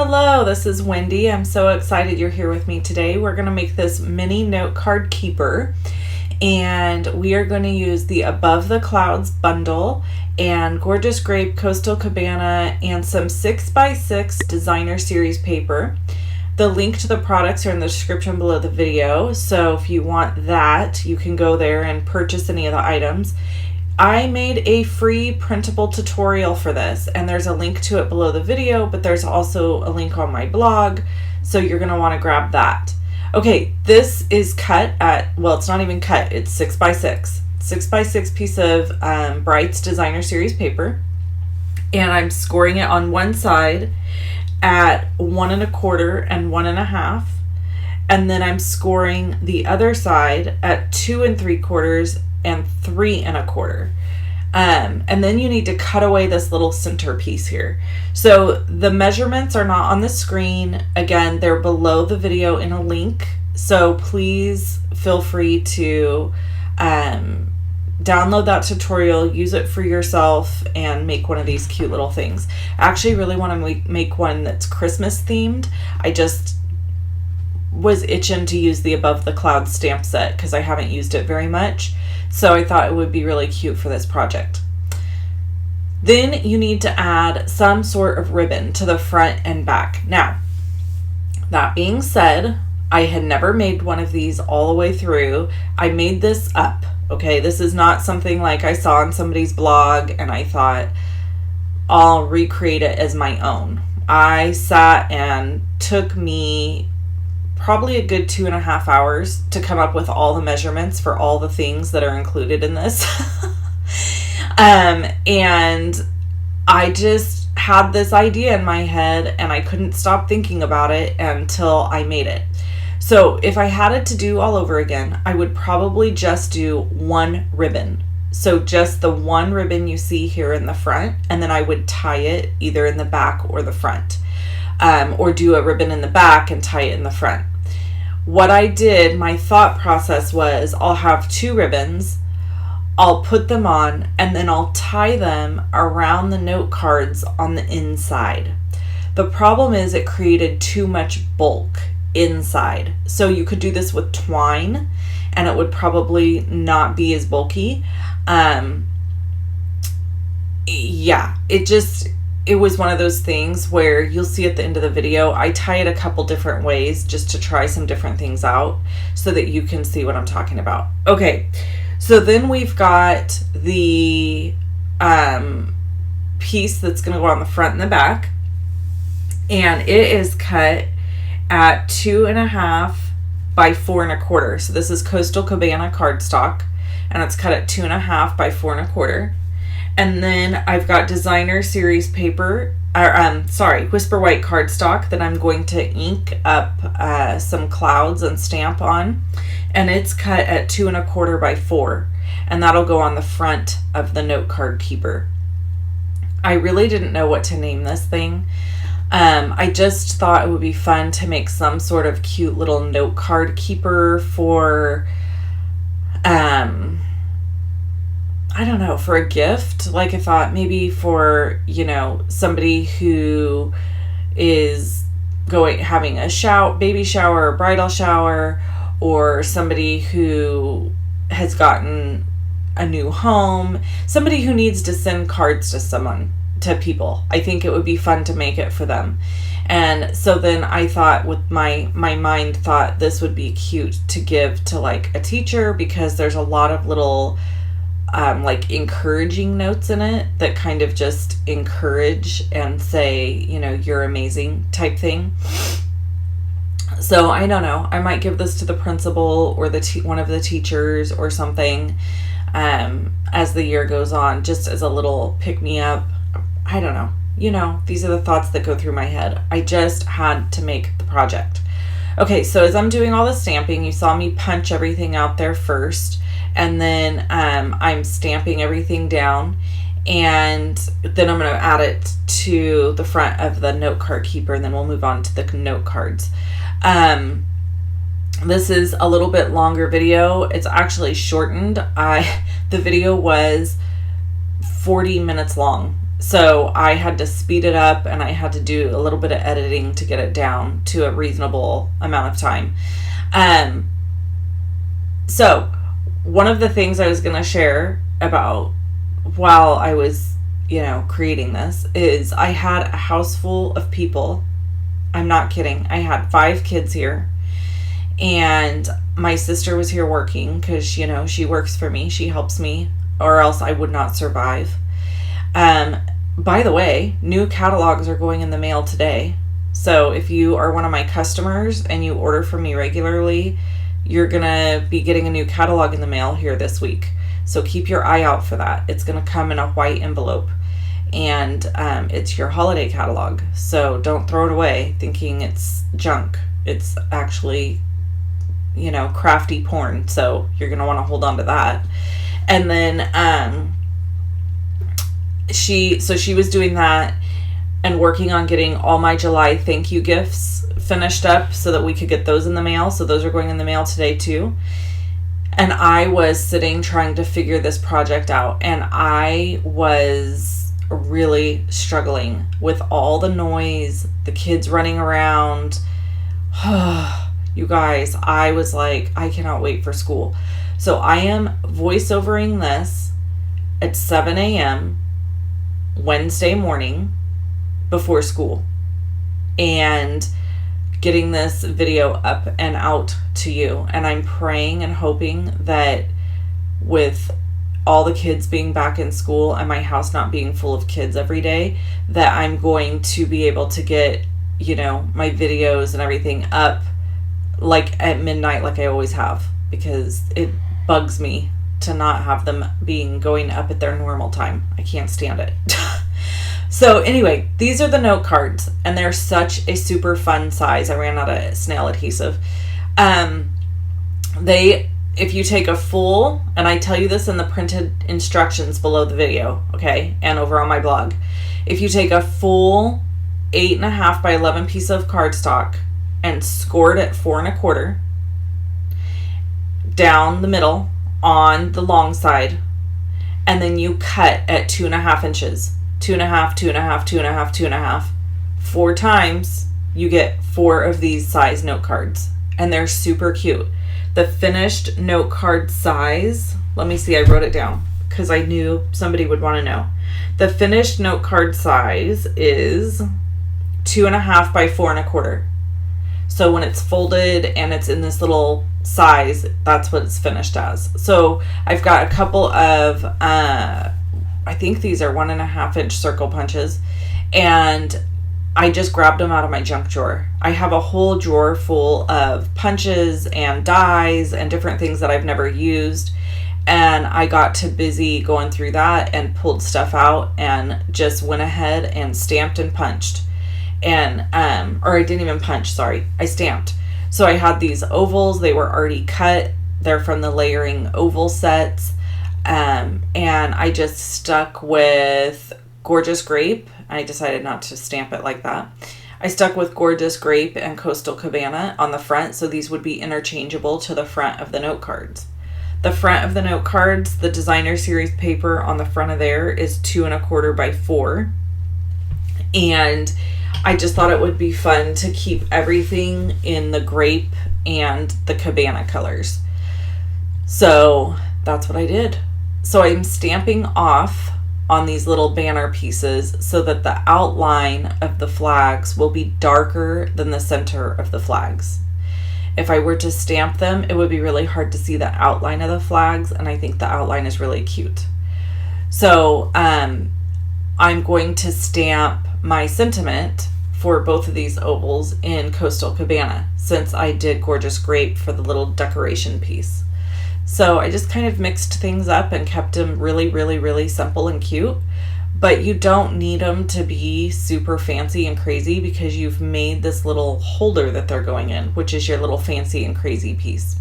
Hello, this is Wendy. I'm so excited you're here with me today. We're going to make this mini note card keeper, and we are going to use the Above the Clouds bundle and Gorgeous Grape Coastal Cabana and some 6x6 designer series paper. The link to the products are in the description below the video, so if you want that, you can go there and purchase any of the items. I made a free printable tutorial for this, and there's a link to it below the video, but there's also a link on my blog, so you're going to want to grab that. Okay, this is cut at, well, it's not even cut, it's 6x6. 6x6 piece of Bright's designer series paper, and I'm scoring it on one side at 1 1/4 and 1 1/2, and then I'm scoring the other side at 2 3/4 and 3 1/4. And then you need to cut away this little center piece here. So the measurements are not on the screen. Again, they're below the video in a link. So please feel free to download that tutorial, use it for yourself, and make one of these cute little things. I actually really want to make one that's Christmas themed. I just was itching to use the Above the Clouds stamp set because I haven't used it very much. So I thought it would be really cute for this project. Then you need to add some sort of ribbon to the front and back. Now, that being said, I had never made one of these all the way through. I made this up, okay? This is not something like I saw on somebody's blog and I thought I'll recreate it as my own. I sat and took me probably a good 2.5 hours to come up with all the measurements for all the things that are included in this. And I just had this idea in my head and I couldn't stop thinking about it until I made it. So if I had it to do all over again, I would probably just do one ribbon. So just the one ribbon you see here in the front, and then I would tie it either in the back or the front. Or do a ribbon in the back and tie it in the front. What I did, my thought process was, I'll have 2 ribbons, I'll put them on, and then I'll tie them around the note cards on the inside. The problem is it created too much bulk inside. So you could do this with twine and it would probably not be as bulky. Yeah, it was one of those things where you'll see at the end of the video, I tie it a couple different ways just to try some different things out so that you can see what I'm talking about. Okay, so then we've got the piece that's going to go on the front and the back, and it is cut at 2 1/2 by 4 1/4. So this is Coastal Cabana cardstock, and it's cut at 2 1/2 by 4 1/4. And then I've got designer series paper, Whisper White cardstock that I'm going to ink up some clouds and stamp on. And it's cut at 2 1/4 by 4. And that'll go on the front of the note card keeper. I really didn't know what to name this thing. I just thought it would be fun to make some sort of cute little note card keeper for, I don't know, for a gift. Like I thought maybe for, somebody who is having a baby shower or bridal shower, or somebody who has gotten a new home, somebody who needs to send cards to people. I think it would be fun to make it for them. And so then I thought, with my mind thought this would be cute to give to like a teacher, because there's a lot of little like encouraging notes in it that kind of just encourage and say, you're amazing type thing. So I don't know, I might give this to the principal or one of the teachers or something as the year goes on, just as a little pick-me-up. I don't know. These are the thoughts that go through my head. I just had to make the project. Okay, so as I'm doing all the stamping, you saw me punch everything out there first, and then I'm stamping everything down, and then I'm going to add it to the front of the note card keeper, and then we'll move on to the note cards. This is a little bit longer video. It's actually shortened. The video was 40 minutes long. So I had to speed it up, and I had to do a little bit of editing to get it down to a reasonable amount of time. Um, so one of the things I was going to share about while I was, creating this is I had a house full of people. I'm not kidding. I had 5 kids here, and my sister was here working because, she works for me. She helps me, or else I would not survive. By the way, new catalogs are going in the mail today. So if you are one of my customers and you order from me regularly, you're going to be getting a new catalog in the mail here this week. So keep your eye out for that. It's going to come in a white envelope, and it's your holiday catalog. So don't throw it away thinking it's junk. It's actually, crafty porn. So you're going to want to hold on to that. And then she was doing that and working on getting all my July thank you gifts finished up so that we could get those in the mail. So those are going in the mail today too. And I was sitting trying to figure this project out, and I was really struggling with all the noise, the kids running around. You guys, I was like, I cannot wait for school. So I am voiceovering this at 7 a.m. Wednesday morning before school, and getting this video up and out to you. And I'm praying and hoping that with all the kids being back in school and my house not being full of kids every day, that I'm going to be able to get, my videos and everything up like at midnight like I always have, because it bugs me to not have them going up at their normal time. I can't stand it. So anyway, these are the note cards, and they're such a super fun size. I ran out of snail adhesive. If you take a full, and I tell you this in the printed instructions below the video, okay, and over on my blog, if you take a full 8.5 by 11 piece of cardstock and score it at 4 1/4 down the middle on the long side, and then you cut at 2.5 inches, 2.5, 2.5, 2.5, 2.5, 4 times, you get 4 of these size note cards, and they're super cute. The finished note card size, let me see, I wrote it down because I knew somebody would want to know. The finished note card size is 2.5 by 4 1/4. So when it's folded and it's in this little size, that's what it's finished as. So I've got a couple of, I think these are 1.5 inch circle punches, and I just grabbed them out of my junk drawer. I have a whole drawer full of punches and dies and different things that I've never used, and I got too busy going through that and pulled stuff out and just went ahead and stamped and punched. And or I didn't even punch, sorry, I stamped. So I had these ovals, they were already cut, they're from the layering oval sets, and I just stuck with Gorgeous Grape. I decided not to stamp it like that. I stuck with Gorgeous Grape and Coastal Cabana on the front, so these would be interchangeable to the front of the note cards. The front of the note cards, the designer series paper on the front of there is 2 1/4 by 4, and I just thought it would be fun to keep everything in the grape and the cabana colors. So that's what I did. So I'm stamping off on these little banner pieces so that the outline of the flags will be darker than the center of the flags. If I were to stamp them, it would be really hard to see the outline of the flags, and I think the outline is really cute. So I'm going to stamp my sentiment for both of these ovals in Coastal Cabana, since I did Gorgeous Grape for the little decoration piece. So I just kind of mixed things up and kept them really, really, really simple and cute. But you don't need them to be super fancy and crazy, because you've made this little holder that they're going in, which is your little fancy and crazy piece.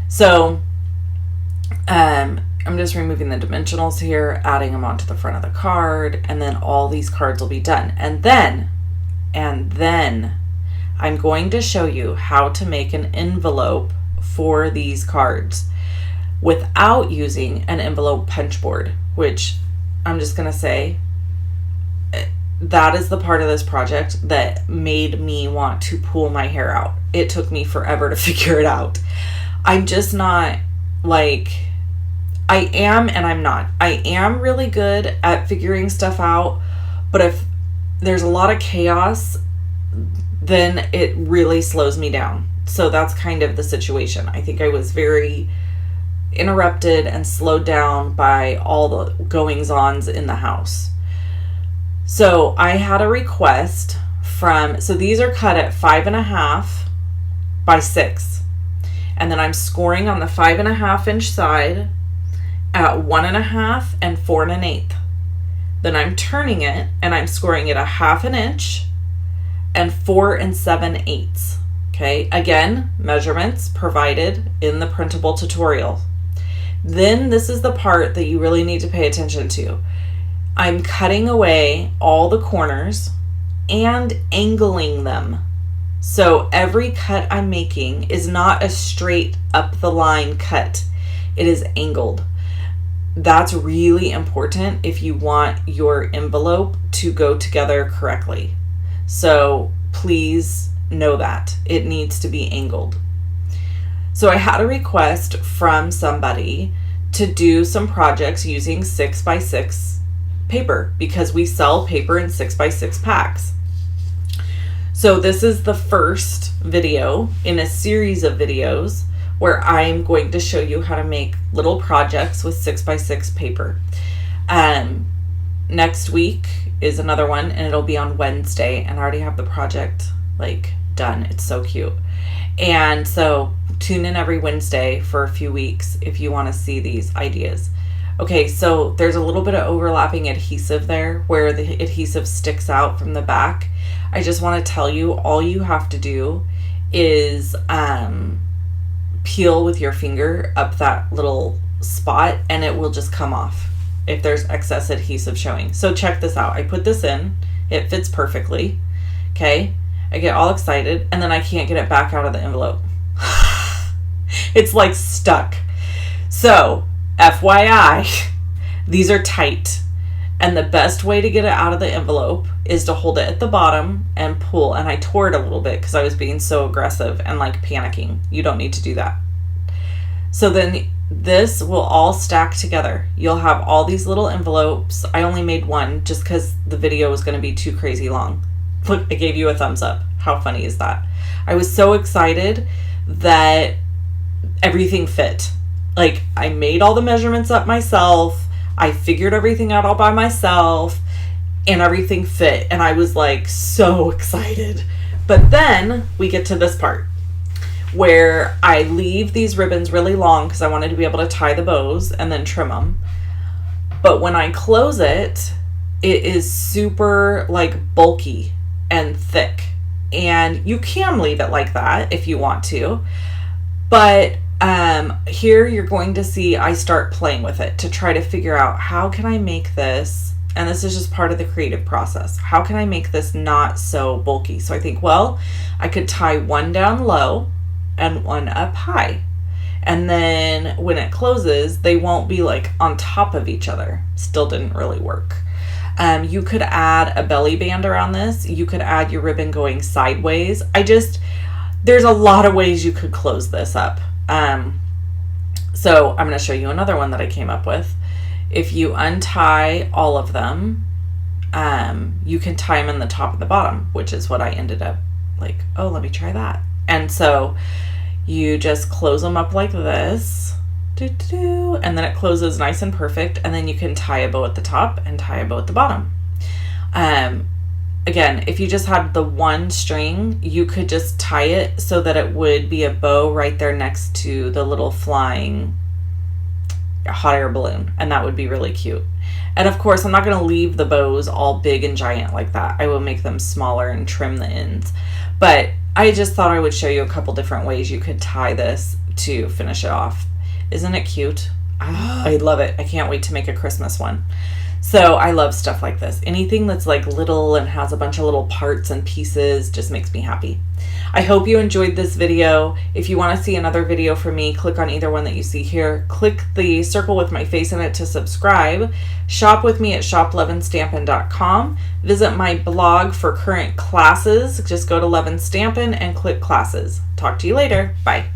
So I'm just removing the dimensionals here, adding them onto the front of the card, and then all these cards will be done. And then I'm going to show you how to make an envelope for these cards without using an envelope punch board, which I'm just going to say that is the part of this project that made me want to pull my hair out. It took me forever to figure it out. I'm just not like, I am and I'm not. I am really good at figuring stuff out, but if there's a lot of chaos, then it really slows me down. So that's kind of the situation. I think I was very interrupted and slowed down by all the goings-ons in the house. So I had a request from, so these are cut at 5.5 by 6. And then I'm scoring on the 5.5 inch side at 1.5 and 4 1/8. Then I'm turning it and I'm scoring it a 1/2 inch and 4 7/8. Okay, again, measurements provided in the printable tutorial. Then this is the part that you really need to pay attention to. I'm cutting away all the corners and angling them. So every cut I'm making is not a straight up the line cut. It is angled. That's really important if you want your envelope to go together correctly. So please know that it needs to be angled. So I had a request from somebody to do some projects using 6x6 paper because we sell paper in 6x6 packs. So this is the first video in a series of videos where I'm going to show you how to make little projects with 6x6 paper. Next week is another one and it'll be on Wednesday, and I already have the project like done. It's so cute. And so tune in every Wednesday for a few weeks if you want to see these ideas. Okay, so there's a little bit of overlapping adhesive there where the adhesive sticks out from the back. I just want to tell you, all you have to do is peel with your finger up that little spot and it will just come off if there's excess adhesive showing. So check this out. I put this in, it fits perfectly. Okay, I get all excited and then I can't get it back out of the envelope. It's like stuck. So FYI, these are tight, and the best way to get it out of the envelope is to hold it at the bottom and pull. And I tore it a little bit because I was being so aggressive and like panicking. You don't need to do that. So then this will all stack together. You'll have all these little envelopes. I only made one just because the video was going to be too crazy long. Look, I gave you a thumbs up. How funny is that? I was so excited that everything fit. Like, I made all the measurements up myself. I figured everything out all by myself, and everything fit. And I was like so excited. But then we get to this part where I leave these ribbons really long because I wanted to be able to tie the bows and then trim them. But when I close it, it is super like bulky and thick. And you can leave it like that if you want to. But here you're going to see I start playing with it to try to figure out how can I make this, and this is just part of the creative process, how can I make this not so bulky? So I think, well, I could tie one down low and one up high, and then when it closes they won't be like on top of each other. Still didn't really work. You could add a belly band around this. You could add your ribbon going sideways. There's a lot of ways you could close this up. So I'm going to show you another one that I came up with. If you untie all of them, you can tie them in the top and the bottom, which is what I ended up like, oh, let me try that. And so you just close them up like this, and then it closes nice and perfect. And then you can tie a bow at the top and tie a bow at the bottom. Again, if you just had the one string, you could just tie it so that it would be a bow right there next to the little flying hot air balloon, and that would be really cute. And of course, I'm not going to leave the bows all big and giant like that. I will make them smaller and trim the ends. But I just thought I would show you a couple different ways you could tie this to finish it off. Isn't it cute? I love it. I can't wait to make a Christmas one. So I love stuff like this. Anything that's like little and has a bunch of little parts and pieces just makes me happy. I hope you enjoyed this video. If you want to see another video from me, click on either one that you see here. Click the circle with my face in it to subscribe. Shop with me at shoplevinstampin.com. Visit my blog for current classes. Just go to Levin Stampin and click classes. Talk to you later. Bye.